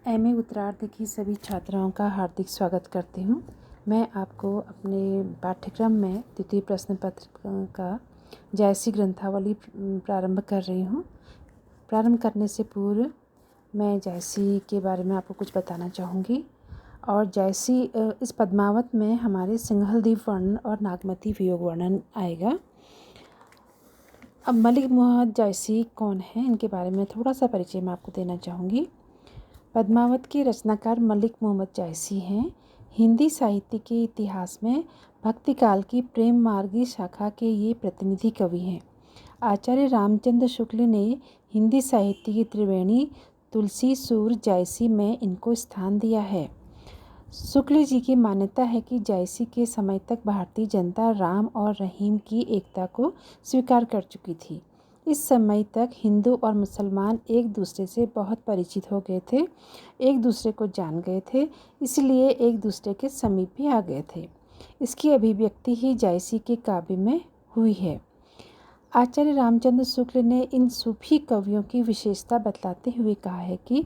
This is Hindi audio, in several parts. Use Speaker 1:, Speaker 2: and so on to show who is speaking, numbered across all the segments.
Speaker 1: एमए उत्तरार्ध की सभी छात्राओं का हार्दिक स्वागत करती हूँ। मैं आपको अपने पाठ्यक्रम में द्वितीय प्रश्न पत्र का जायसी ग्रंथावली प्रारंभ कर रही हूँ। प्रारंभ करने से पूर्व मैं जायसी के बारे में आपको कुछ बताना चाहूँगी। और जायसी इस पद्मावत में हमारे सिंहलदीप वर्णन और नागमती वियोग वर्णन आएगा। अब मलिक मोहम्मद जायसी कौन है, इनके बारे में थोड़ा सा परिचय मैं आपको देना चाहूँगी। पद्मावत के रचनाकार मलिक मोहम्मद जायसी हैं। हिंदी साहित्य के इतिहास में भक्ति काल की प्रेम मार्गी शाखा के ये प्रतिनिधि कवि हैं। आचार्य रामचंद्र शुक्ल ने हिंदी साहित्य की त्रिवेणी तुलसी सूर जायसी में इनको स्थान दिया है। शुक्ल जी की मान्यता है कि जायसी के समय तक भारतीय जनता राम और रहीम की एकता को स्वीकार कर चुकी थी। इस समय तक हिंदू और मुसलमान एक दूसरे से बहुत परिचित हो गए थे, एक दूसरे को जान गए थे, इसलिए एक दूसरे के समीप भी आ गए थे। इसकी अभिव्यक्ति ही जायसी के काव्य में हुई है। आचार्य रामचंद्र शुक्ल ने इन सूफी कवियों की विशेषता बतलाते हुए कहा है कि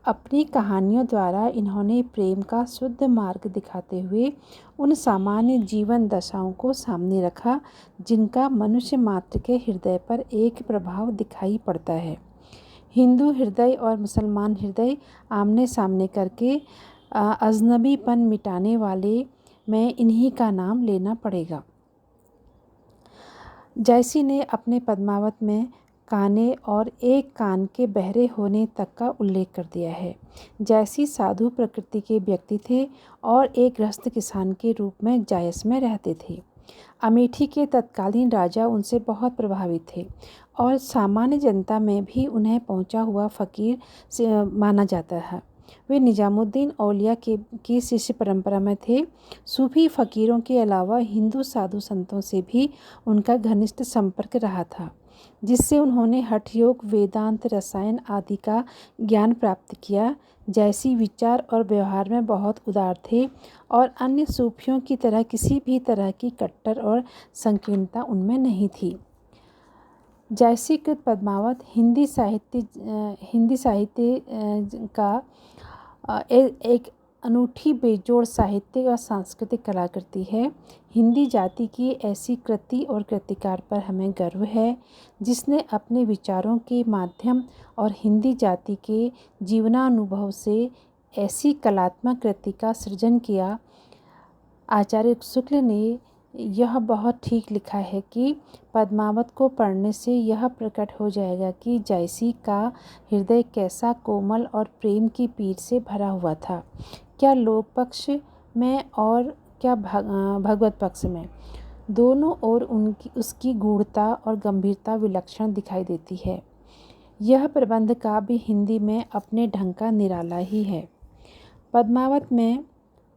Speaker 1: अपनी कहानियों द्वारा इन्होंने प्रेम का शुद्ध मार्ग दिखाते हुए उन सामान्य जीवन दशाओं को सामने रखा जिनका मनुष्य मात्र के हृदय पर एक प्रभाव दिखाई पड़ता है। हिंदू हृदय और मुसलमान हृदय आमने सामने करके अजनबीपन मिटाने वाले में इन्हीं का नाम लेना पड़ेगा। जायसी ने अपने पद्मावत में काने और एक कान के बहरे होने तक का उल्लेख कर दिया है। जायसी साधु प्रकृति के व्यक्ति थे और एक गृहस्थ किसान के रूप में जायस में रहते थे। अमेठी के तत्कालीन राजा उनसे बहुत प्रभावित थे और सामान्य जनता में भी उन्हें पहुंचा हुआ फ़कीर से माना जाता है। वे निजामुद्दीन औलिया की शिष्य परंपरा में थे। सूफी फ़कीरों के अलावा हिंदू साधु संतों से भी उनका घनिष्ठ संपर्क रहा था, जिससे उन्होंने हठ योग, वेदांत, रसायन आदि का ज्ञान प्राप्त किया। जैसी विचार और व्यवहार में बहुत उदार थे और अन्य सूफियों की तरह किसी भी तरह की कट्टर और संकीर्णता उनमें नहीं थी। जायसी कृत पद्मावत हिंदी साहित्य का एक अनूठी बेजोड़ साहित्यिक और सांस्कृतिक कलाकृति है। हिंदी जाति की ऐसी कृति और कृतिकार पर हमें गर्व है जिसने अपने विचारों के माध्यम और हिंदी जाति के जीवनानुभव से ऐसी कलात्मक कृति का सृजन किया। आचार्य शुक्ल ने यह बहुत ठीक लिखा है कि पद्मावत को पढ़ने से यह प्रकट हो जाएगा कि जायसी का हृदय कैसा कोमल और प्रेम की पीर से भरा हुआ था, क्या लोक पक्ष में और क्या भगवत पक्ष में। दोनों ओर उसकी गूढ़ता और गंभीरता विलक्षण दिखाई देती है। यह प्रबंध काव्य हिंदी में अपने ढंग का निराला ही है। पद्मावत में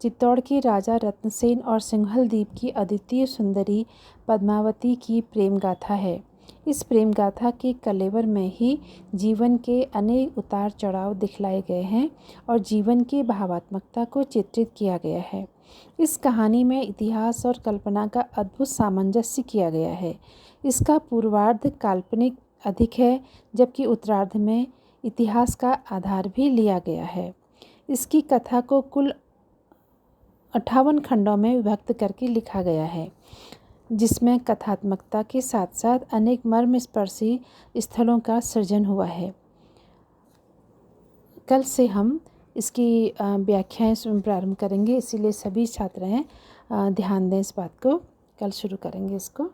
Speaker 1: चित्तौड़ के राजा रत्नसेन और सिंहलदीप की अद्वितीय सुंदरी पद्मावती की प्रेम गाथा है। इस प्रेम गाथा के कलेवर में ही जीवन के अनेक उतार चढ़ाव दिखलाए गए हैं और जीवन की भावात्मकता को चित्रित किया गया है। इस कहानी में इतिहास और कल्पना का अद्भुत सामंजस्य किया गया है। इसका पूर्वार्ध काल्पनिक अधिक है, जबकि उत्तरार्ध में इतिहास का आधार भी लिया गया है। इसकी कथा को कुल 58 खंडों में विभक्त करके लिखा गया है, जिसमें कथात्मकता के साथ साथ अनेक मर्मस्पर्शी स्थलों का सृजन हुआ है। कल से हम इसकी व्याख्याएं प्रारंभ करेंगे, इसीलिए सभी छात्राएं ध्यान दें इस बात को। कल शुरू करेंगे इसको।